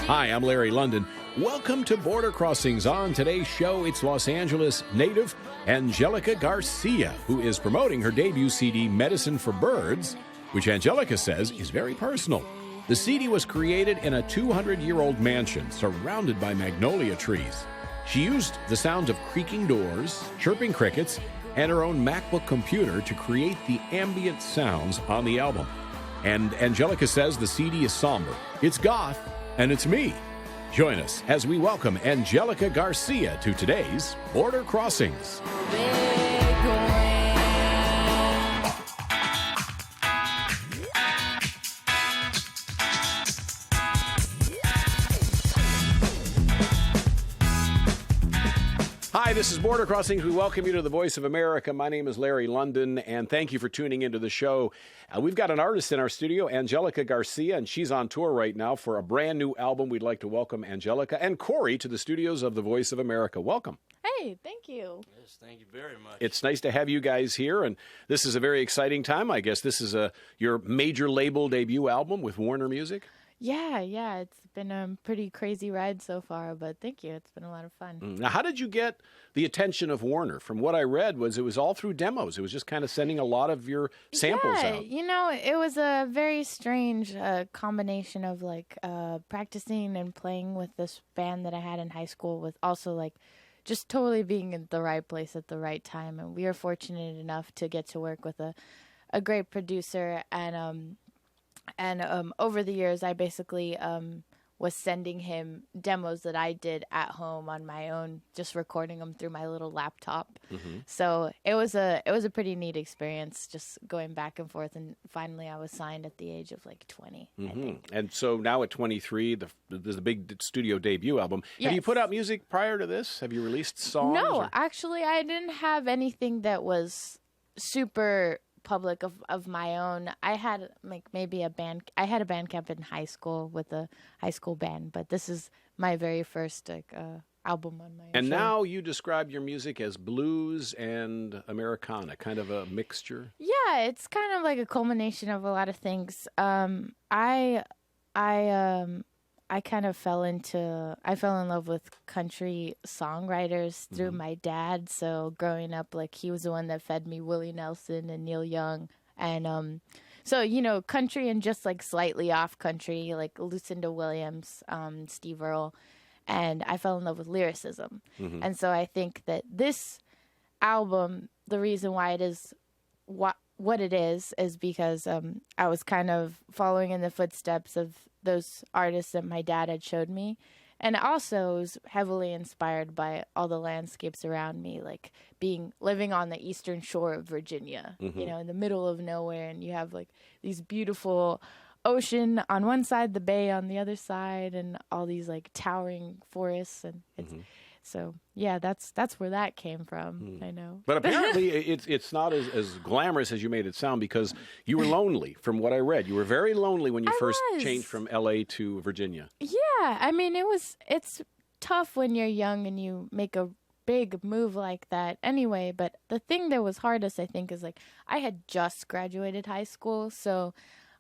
Hi, I'm Larry London. Welcome to Border Crossings. On today's show, it's Los Angeles native Angelica Garcia, who is promoting her debut CD, Medicine for Birds, which Angelica says is very personal. The CD was created in a 200-year-old mansion surrounded by magnolia trees. She used the sounds of creaking doors, chirping crickets, and her own MacBook computer to create the ambient sounds on the album. And Angelica says the CD is somber, it's goth, and it's me. Join us as we welcome Angelica Garcia to today's Border Crossings. Hi, this is Border Crossings. We welcome you to the Voice of America. My name is Larry London, and thank you for tuning into the show. We've got an artist in our studio, Angelica Garcia, and she's on tour right now for a brand new album. We'd like to welcome Angelica and Corey to the studios of the Voice of America. Welcome. Hey, thank you. Yes, thank you very much. It's nice to have you guys here, and this is a very exciting time, I guess. This is your major label debut album with Warner Music. Yeah, it's been a pretty crazy ride so far, but thank you. It's been a lot of fun. Now, how did you get the attention of Warner? From what I read, it was all through demos. It was just kind of sending a lot of your samples out. It was a very strange combination of practicing and playing with this band that I had in high school, with also just totally being in the right place at the right time. And we were fortunate enough to get to work with a great producer, and over the years, I basically was sending him demos that I did at home on my own, just recording them through my little laptop. Mm-hmm. So it was a pretty neat experience, just going back and forth. And finally, I was signed at the age of 20. Mm-hmm. I think. And so now at 23, there's the big studio debut album. Yes. Have you put out music prior to this? Have you released songs? No, actually, I didn't have anything that was super public of my own. I had maybe a band. I had a band camp in high school with a high school band, but this is my very first album on my own. And now you describe your music as blues and Americana, kind of a mixture. Yeah, it's kind of like a culmination of a lot of things. I kind of fell in love with country songwriters through my dad. So growing up, he was the one that fed me Willie Nelson and Neil Young. And so, country and just slightly off country, like Lucinda Williams, Steve Earle. And I fell in love with lyricism. Mm-hmm. And so I think that this album, the reason why it is what it is because I was kind of following in the footsteps of those artists that my dad had showed me. And also was heavily inspired by all the landscapes around me, living on the eastern shore of Virginia, in the middle of nowhere. And you have these beautiful ocean on one side, the bay on the other side, and all these towering forests. And it's, so yeah, that's where that came from. I know, but apparently it's not as glamorous as you made it sound, because you were lonely. From what I read, you were very lonely when you first changed from L.A. to Virginia. Yeah, I mean it's tough when you're young and you make a big move like that. Anyway, but the thing that was hardest, I think, is I had just graduated high school, so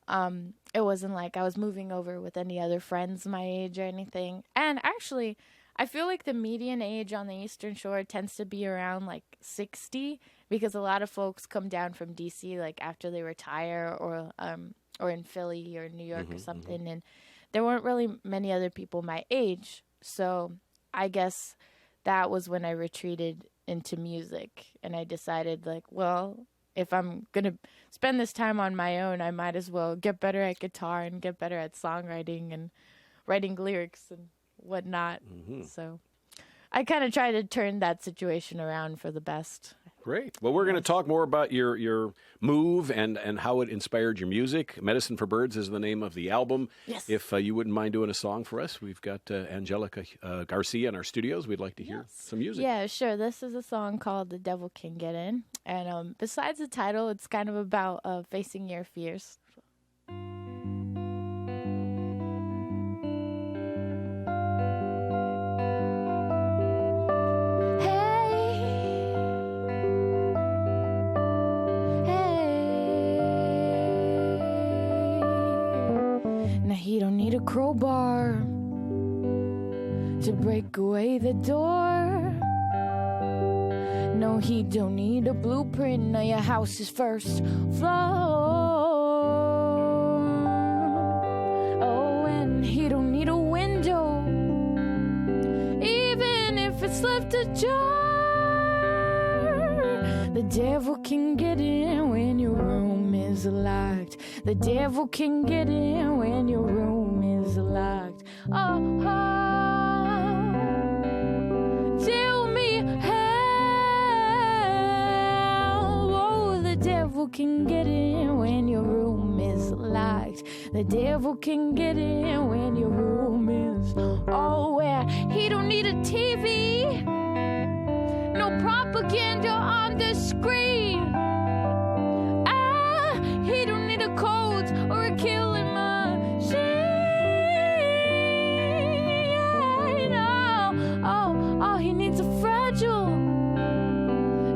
it wasn't like I was moving over with any other friends my age or anything. And actually, I feel like the median age on the Eastern Shore tends to be around 60, because a lot of folks come down from DC after they retire, or in Philly or New York or something, and there weren't really many other people my age. So I guess that was when I retreated into music, and I decided well, if I'm gonna spend this time on my own, I might as well get better at guitar and get better at songwriting and writing lyrics and whatnot. So I kind of try to turn that situation around for the best. Great. Well, we're going to talk more about your move and how it inspired your music. Medicine for Birds is the name of the album. Yes. If you wouldn't mind doing a song for us, we've got Angelica Garcia in our studios. We'd like to hear some music. Yeah, sure. This is a song called The Devil Can Get In. And besides the title, it's kind of about facing your fears. He don't need a crowbar to break away the door. No, he don't need a blueprint of your house's first floor. Oh, and he don't need a window, even if it's left ajar. The devil can get in when your room is locked. The devil can get in when your room is locked. Oh, tell me how. Oh, the devil can get in when your room is locked. The devil can get in when your room is where he don't need a TV, no propaganda on the screen. He don't need a cold or a killing machine. Oh, he needs a fragile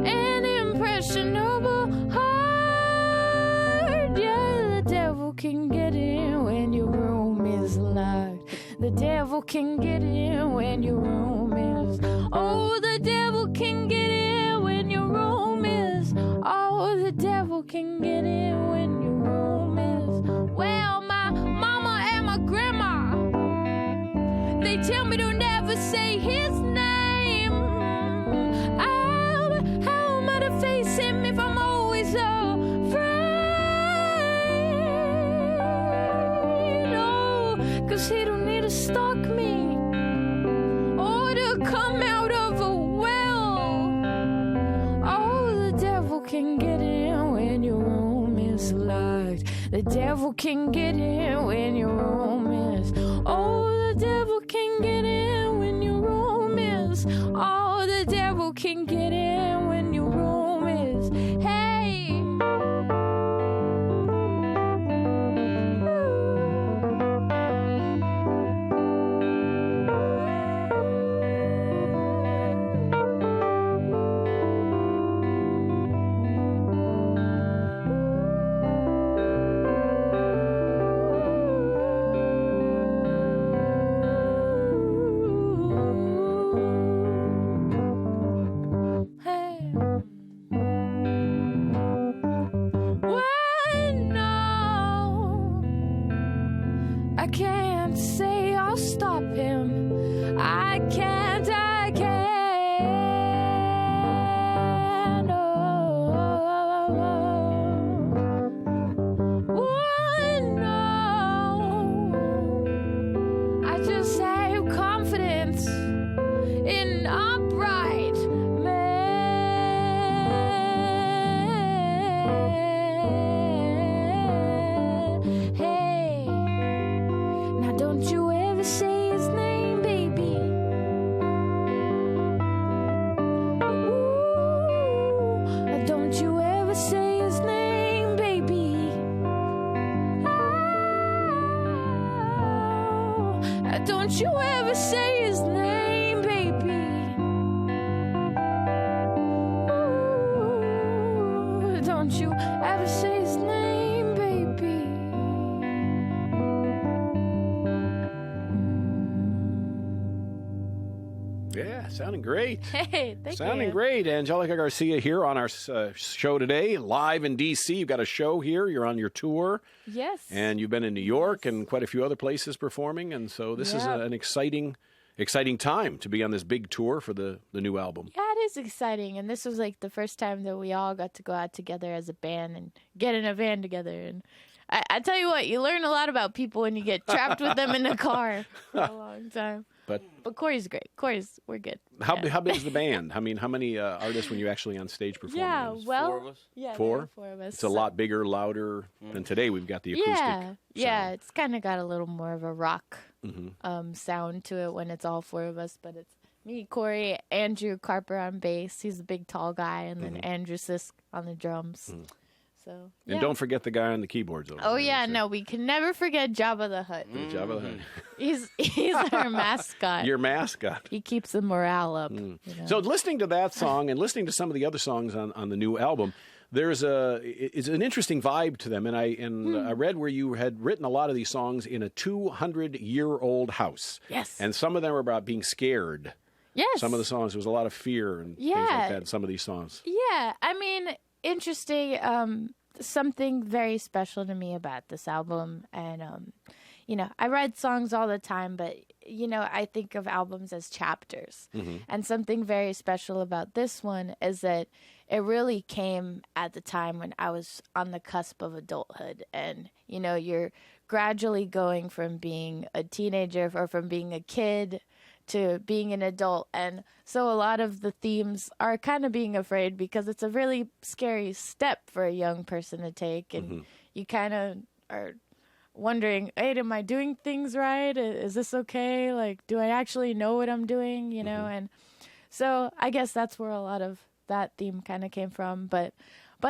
and impressionable heart. Yeah, the devil can get in when your room is locked. The devil can get in when your room is. Oh, the devil can get in when your room is. Oh, the devil can get in when your room is. Well, my mama and my grandma, they tell me to never say his name. How am I to face him if I'm always afraid? Oh, 'cause he don't need to stalk me or to come out of a well. Oh, the devil can get in when your room is locked. The devil can get in when your room is. Oh, the devil can get in when your room is. Oh, the devil can get in when your room is. Hey. I can't say I'll stop him. I can't. Oh, no. I just have confidence in upright men. Hey. Now don't you ever say his name, baby. Ooh, don't you ever say his name, baby. Don't you ever say his name, baby. Ooh, don't you ever say his name, baby. Yeah, sounding great. Hey, thank you. Sounding great. Angelica Garcia here on our show today, live in D.C. You've got a show here. You're on your tour. Yes. And you've been in New York and quite a few other places performing. And so this is an exciting time to be on this big tour for the new album. Yeah, it is exciting. And this was like the first time that we all got to go out together as a band and get in a van together. And I tell you what, you learn a lot about people when you get trapped with them in a car for a long time. But Corey's great. We're good. How big is the band? I mean, how many artists when you're actually on stage performing? Yeah, well, 4 of us. Yeah, Four? 4 of us. It's a lot bigger, louder than today. We've got the acoustic sound. Yeah, it's kind of got a little more of a rock sound to it when it's all 4 of us. But it's me, Corey, Andrew Carper on bass. He's the big, tall guy, and then Andrew Sisk on the drums. So, And don't forget the guy on the keyboards over there. Oh, yeah, no, we can never forget Jabba the Hutt. Jabba the Hutt. He's our mascot. Your mascot. He keeps the morale up. You know? So listening to that song and listening to some of the other songs on the new album, it's an interesting vibe to them, and I read where you had written a lot of these songs in a 200-year-old house. Yes. And some of them were about being scared. Yes. Some of the songs, there was a lot of fear and things like that in some of these songs. Yeah, I mean, interesting. Something very special to me about this album, and I write songs all the time, but I think of albums as chapters. And something very special about this one is that it really came at the time when I was on the cusp of adulthood, and you're gradually going from being a teenager or from being a kid to being an adult. And so a lot of the themes are kind of being afraid, because it's a really scary step for a young person to take. And you kind of are wondering, hey, am I doing things right? Is this okay? Like, do I actually know what I'm doing? And so I guess that's where a lot of that theme kind of came from. But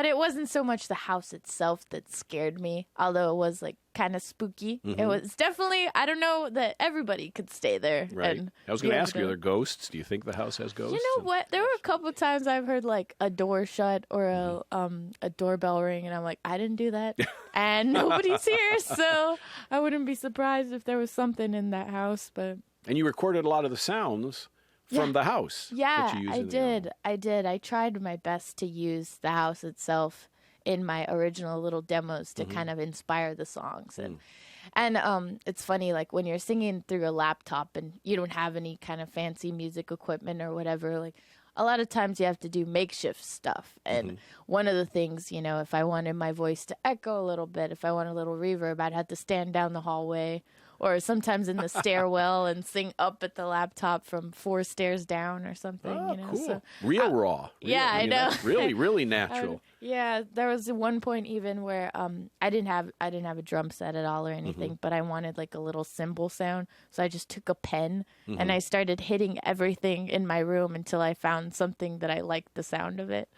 it wasn't so much the house itself that scared me, although it was like kind of spooky. It was definitely, I don't know that everybody could stay there. Right. And I was going to ask you, are there ghosts? Do you think the house has ghosts? You know what? There were a couple of times I've heard like a door shut or a doorbell ring, and I'm like, I didn't do that, and nobody's here, so I wouldn't be surprised if there was something in that house. But and you recorded a lot of the sounds from the house. Yeah, that you used I in the did. album. I did. I tried my best to use the house itself in my original little demos to kind of inspire the songs. And it's funny, like when you're singing through a laptop and you don't have any kind of fancy music equipment or whatever, like a lot of times you have to do makeshift stuff. And one of the things, if I wanted my voice to echo a little bit, if I want a little reverb, I'd have to stand down the hallway or sometimes in the stairwell and sing up at the laptop from 4 stairs down or something. Oh, cool. So, Real raw. Yeah, I know. That's really, really natural. Yeah, there was one point even where I didn't have a drum set at all or anything, but I wanted like a little cymbal sound, so I just took a pen and I started hitting everything in my room until I found something that I liked the sound of it.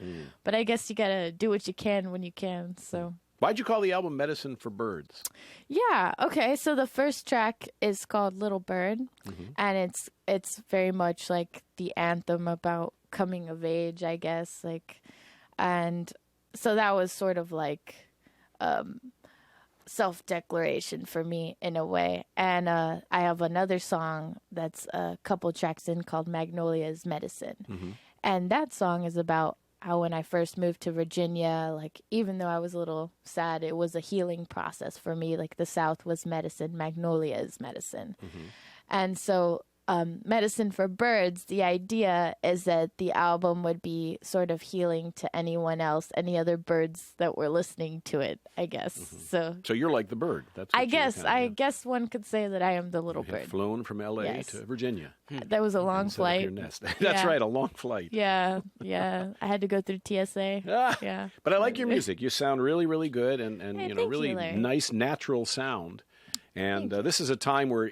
But I guess you gotta do what you can when you can. So. Why'd you call the album Medicine for Birds? Yeah, okay. So the first track is called Little Bird, and it's very much like the anthem about coming of age, I guess. And so that was sort of like self-declaration for me in a way. And I have another song that's a couple tracks in called Magnolia's Medicine. And that song is about how when I first moved to Virginia, like, even though I was a little sad, it was a healing process for me. Like, the South was medicine, Magnolia is medicine. And so Medicine for Birds, the idea is that the album would be sort of healing to anyone else, any other birds that were listening to it, I guess. So you're like the bird. That's what I guess one could say that I am the little bird. Flown from L.A. to Virginia. That was a long flight. Your nest. That's right, a long flight. Yeah. I had to go through TSA. Yeah. But I like your music. You sound really, really good, and Hey, really nice, natural sound. And this is a time where,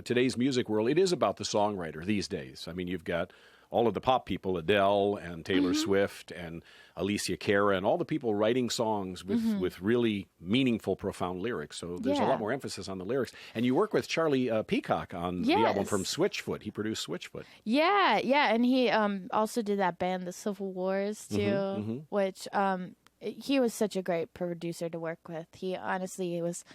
today's music world, it is about the songwriter these days. I mean, you've got all of the pop people, Adele and Taylor Swift and Alicia Cara, and all the people writing songs with really meaningful, profound lyrics. So there's a lot more emphasis on the lyrics. And you work with Charlie Peacock on the album from Switchfoot. He produced Switchfoot. Yeah. And he also did that band, The Civil Wars, too, which he was such a great producer to work with. He was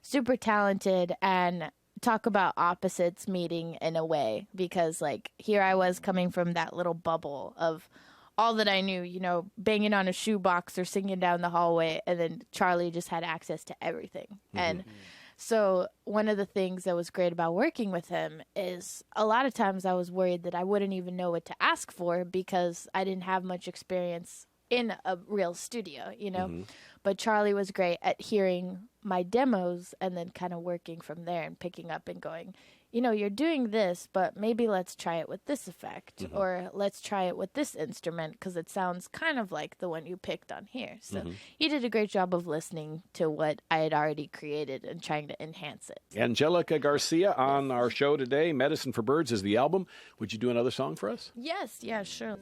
super talented, and talk about opposites meeting in a way, because like here I was coming from that little bubble of all that I knew, banging on a shoebox or singing down the hallway, and then Charlie just had access to everything. And so one of the things that was great about working with him is a lot of times I was worried that I wouldn't even know what to ask for because I didn't have much experience in a real studio, But Charlie was great at hearing my demos and then kind of working from there and picking up and going, you're doing this, but maybe let's try it with this effect, or let's try it with this instrument because it sounds kind of like the one you picked on here. So he did a great job of listening to what I had already created and trying to enhance it. Angelica Garcia on our show today. Medicine for Birds is the album. Would you do another song for us? Yes, yeah, sure.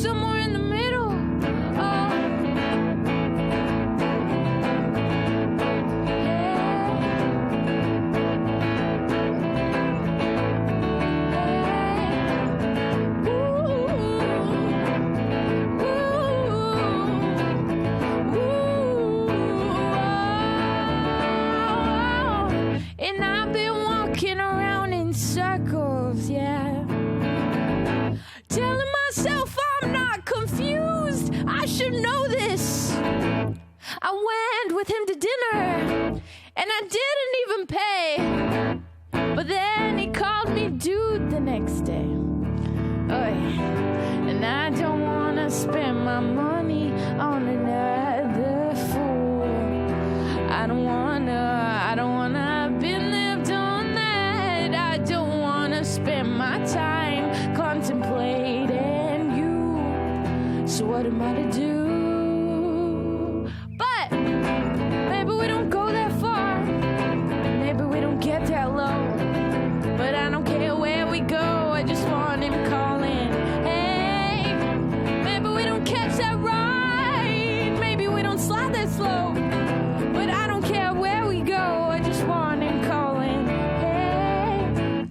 somewhere in the middle. Oh. And I've been walking around in circles, yeah, telling myself I'm not confused. I should know this. I went with him to dinner, and I didn't even pay. But then he called me dude the next day. Oy. And I don't wanna spend my money on another fool. I don't wanna. I've been there, done that. I don't wanna spend my time contemplating you. So what am I to do? But maybe we don't go that far. Maybe we don't get that low. But I don't care where we go. I just want him calling. Hey, maybe we don't catch that ride. Maybe we don't slide that slow. But I don't care where we go. I just want him calling. Hey,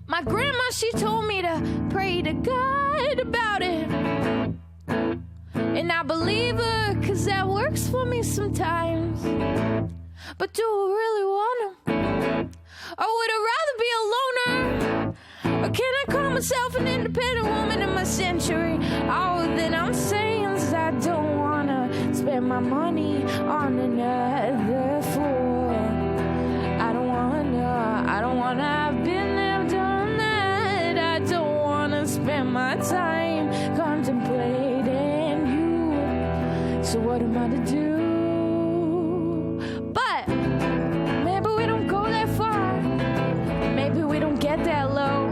my grandma, she told me to pray to God about it. And I believe her, 'cause that works for me sometimes. But do I really want him? Or would I rather be a loner? Or can I call myself an independent woman in my century? All that I'm saying is I don't wanna spend my money on another fool. I don't wanna, I've been there, done that. I don't wanna spend my time contemplating you. So what am I to do? But maybe we don't go that far. Maybe we don't get that low.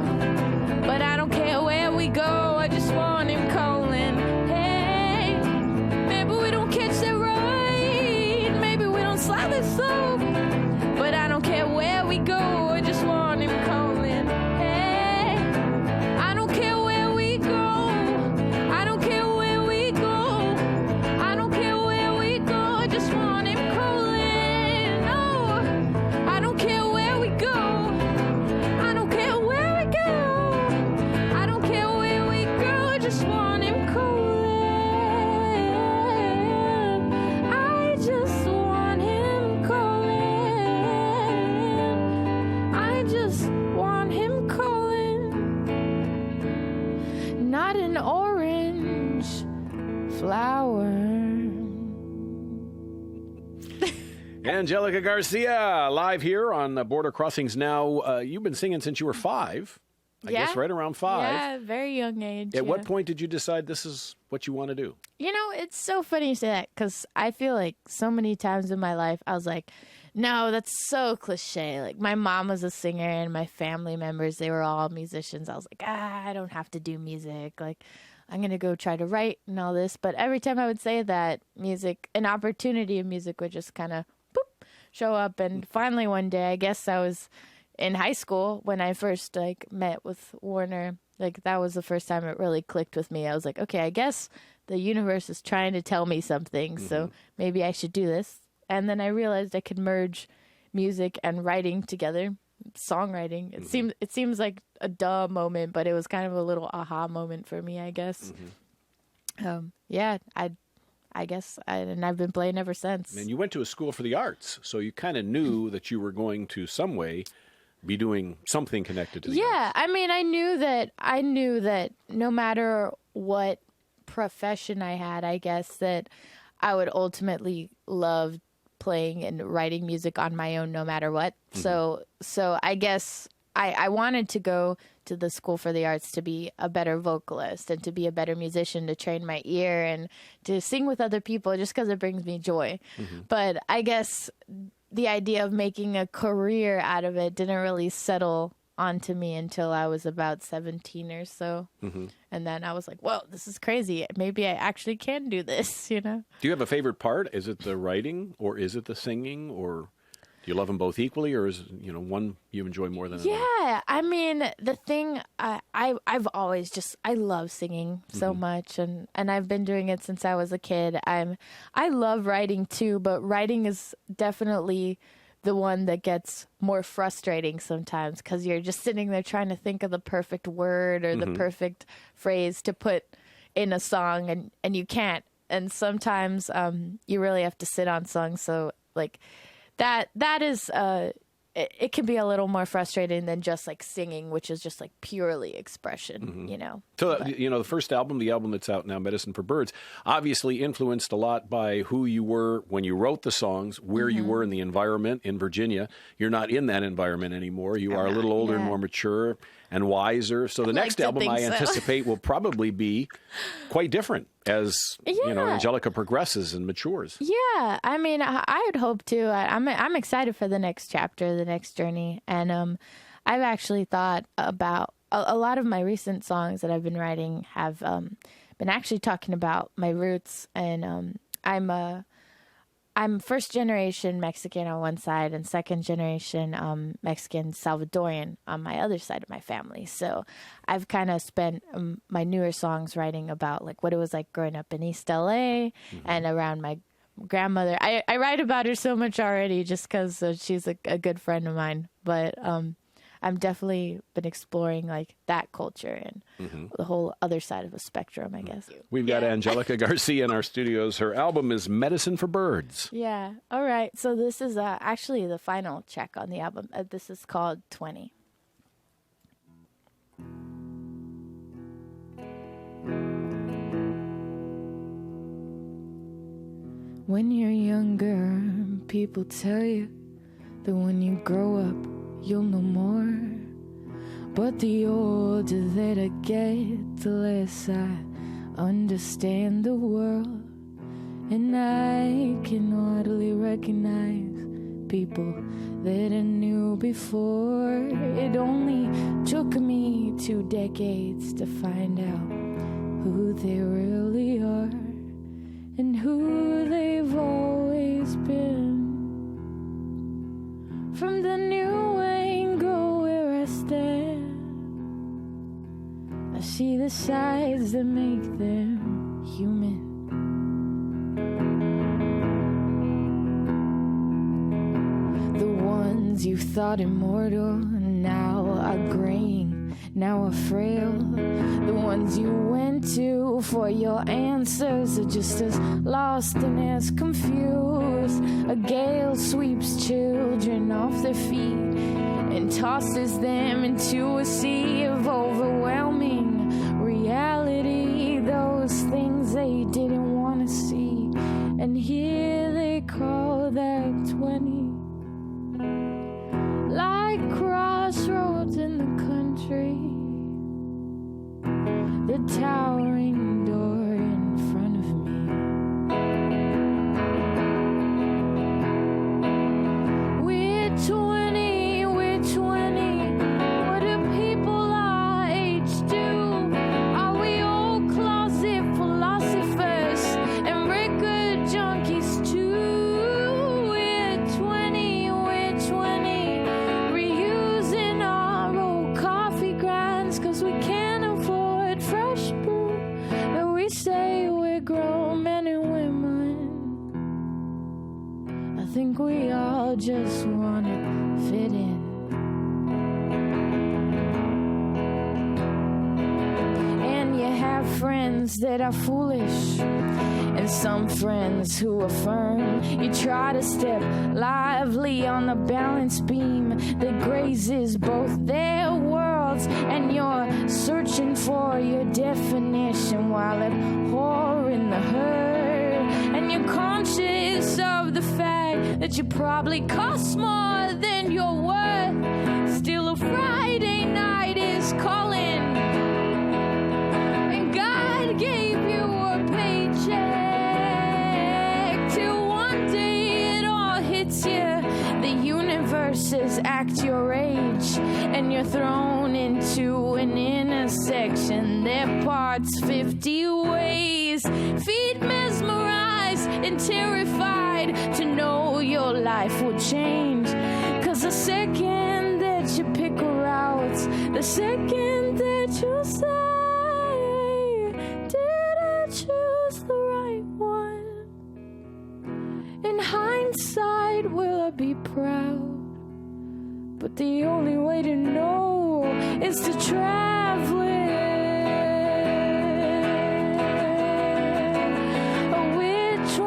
But I don't care where we go. I just want him calling. Hey, maybe we don't catch that ride. Maybe we don't slide that slow. But I don't care where we go. I just want him calling. Hey, I don't care where we go. I don't care where we go. I don't care where we go. I just want him calling. No, I don't care where we go. I don't care where we go. I don't care where we go. I just want him calling. I just want him calling. I just want him calling. Not an orange flower. Angelica Garcia, live here on Border Crossings now. You've been singing since you were 5. I guess right around 5. Yeah, very young age. At what point did you decide this is what you want to do? You know, it's so funny you say that because I feel like so many times in my life I was like, no, that's so cliche. Like my mom was a singer and my family members, they were all musicians. I was like, I don't have to do music. Like I'm going to go try to write and all this. But every time I would say that, music, an opportunity of music would just kind of show up. And finally one day, I guess I was in high school when I first met with Warner. Like that was the first time it really clicked with me. I was like, okay, I guess the universe is trying to tell me something, so maybe I should do this. And then I realized I could merge music and writing together, songwriting. It seems like a duh moment, but it was kind of a little aha moment for me, I guess. Yeah, I guess, and I've been playing ever since. And you went to a school for the arts, so you kind of knew that you were going to some way be doing something connected to the arts. Yeah, I mean, I knew that no matter what profession I had, I guess that I would ultimately love playing and writing music on my own no matter what. So I guess I wanted to go to the School for the Arts to be a better vocalist and to be a better musician, to train my ear and to sing with other people just because it brings me joy. But I guess the idea of making a career out of it didn't really settle onto me until I was about 17 or so. And then I was like, well, this is crazy. Maybe I actually can do this, you know? Do you have a favorite part? Is it the writing or is it the singing or Do you love them both equally, or is one you enjoy more than another? Yeah, I mean, the thing I've always I love singing so much, and I've been doing it since I was a kid. I love writing too, but writing is definitely the one that gets more frustrating sometimes, because you're just sitting there trying to think of the perfect word or the perfect phrase to put in a song, and you can't. And sometimes you really have to sit on songs, so like that is it can be a little more frustrating than just like singing, which is just like purely expression, So, the first album, the album that's out now, Medicine for Birds, obviously influenced a lot by who you were when you wrote the songs, where you were in the environment in Virginia. You're not in that environment anymore. You are a little older and more mature and wiser. So the next album, I anticipate, will probably be quite different as Angelica progresses and matures. Yeah, I mean, I would hope to. I'm excited for the next chapter, the next journey, and I've actually thought about a lot of my recent songs that I've been writing have been actually talking about my roots, and I'm first generation Mexican on one side and second generation Mexican Salvadorian on my other side of my family. So I've kind of spent my newer songs writing about like what it was like growing up in East LA and around my grandmother. I write about her so much already just because she's a good friend of mine. But I've definitely been exploring like that culture and the whole other side of the spectrum, I guess. We've got Angelica Garcia in our studios. Her album is Medicine for Birds. Yeah. All right. So this is actually the final check on the album. This is called 20. When you're younger, people tell you that when you grow up, you'll know more. But the older that I get, the less I understand the world. And I can hardly recognize people that I knew before. It only took me 2 decades to find out who they really are and who they've always been. From the new angle where I stand, I see the sides that make them human. The ones you thought immortal now are graying, now are frail. The ones you went to for your answers are just as lost and as confused. A gale sweeps children off their feet and tosses them into a sea of overwhelming reality. Those things they didn't want to see, and here they call that 20. Like crossroads in the country, the towering door in front of me. We're 20, we're 20. What do people our age do? Are we all closet philosophers and record junkies too? We're 20, we're 20. Reusing our old coffee grinds 'cause we can't afford fresh brew. But we say we're grown men and women. I think we all just want to fit in. And you have friends that are foolish and some friends who affirm. You try to step lively on the balance beam that grazes both their worlds, and you're searching for your definition while abhorring the herd. And you're conscious of the fact that you probably cost more than you're worth. Still a Friday night is calling, and God gave you a paycheck till one day it all hits you. The universe is act your age, and you're thrown into an intersection that parts 50 ways. Feet mesmerized and terrified to know your life will change. second that you pick a route, the second that you say, did I choose the right one? In hindsight, will I be proud? But the only way to know is to travel it. Which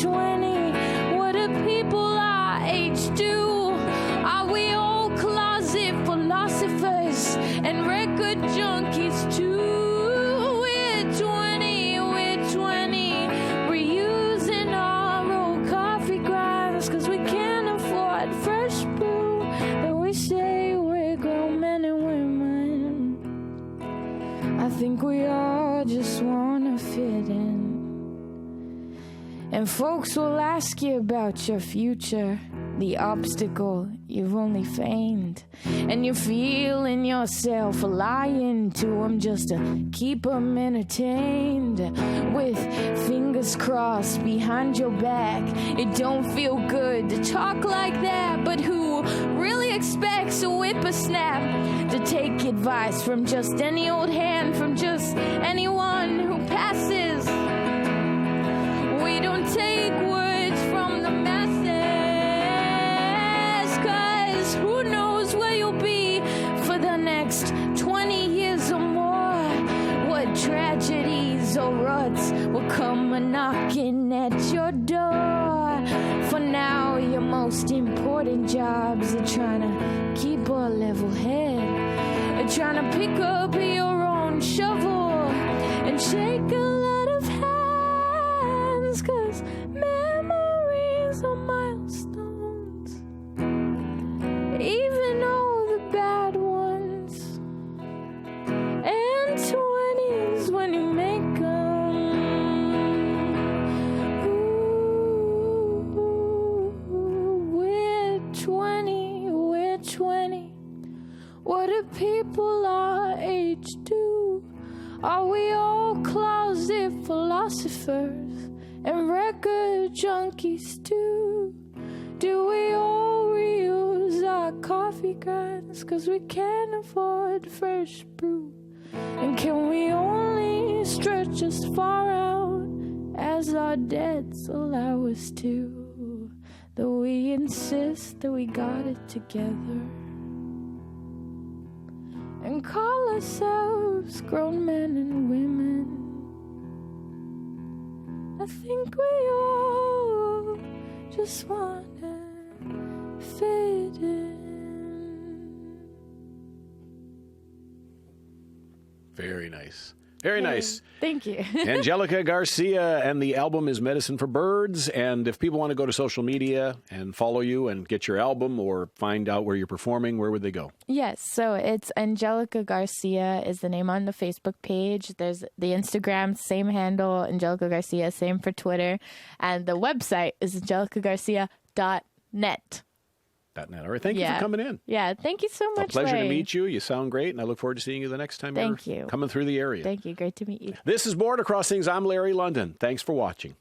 one? What do people our age do? Are we all closet philosophers and record junkies too? Which one? Reusing our old coffee grinds 'cause we can't afford fresh brew. And we say we're grown men and women. I think we all just wanna fit in. And folks will ask you about your future, the obstacle you've only feigned. And you're feeling yourself lying to them just to keep them entertained. With fingers crossed behind your back, it don't feel good to talk like that. But who really expects a whippersnap to take advice from just any old hand, from just anyone who passes? We don't take words from the masses, 'cause who knows where you'll be for the next 20 years or more. What tragedies or ruts will come a-knocking at your door. For now, your most important jobs are trying to keep a level head, and trying to pick up your own shovel and shake a lot of hands, 'cause memories are milestones, even all the bad ones. And 20s when you make them. We're 20. What do people our age do? Are we all closet philosophers and record junkies too? Do we all reuse our coffee grinds 'cause we can't afford fresh brew? And can we only stretch as far out as our debts allow us to? Though we insist that we got it together and call ourselves grown men and women. I think we all just wanna fit in. Very nice. Very nice. Thank you. Angelica Garcia, and the album is Medicine for Birds. And if people want to go to social media and follow you and get your album or find out where you're performing, where would they go? Yes, so it's Angelica Garcia is the name on the Facebook page. There's the Instagram, same handle, Angelica Garcia, same for Twitter. And the website is angelicagarcia.net. All right. Thank you for coming in. Yeah, thank you so much, A pleasure Larry. to meet you. You sound great, and I look forward to seeing you the next time you're coming through the area. Thank you. Great to meet you. This is Border Crossings. I'm Larry London. Thanks for watching.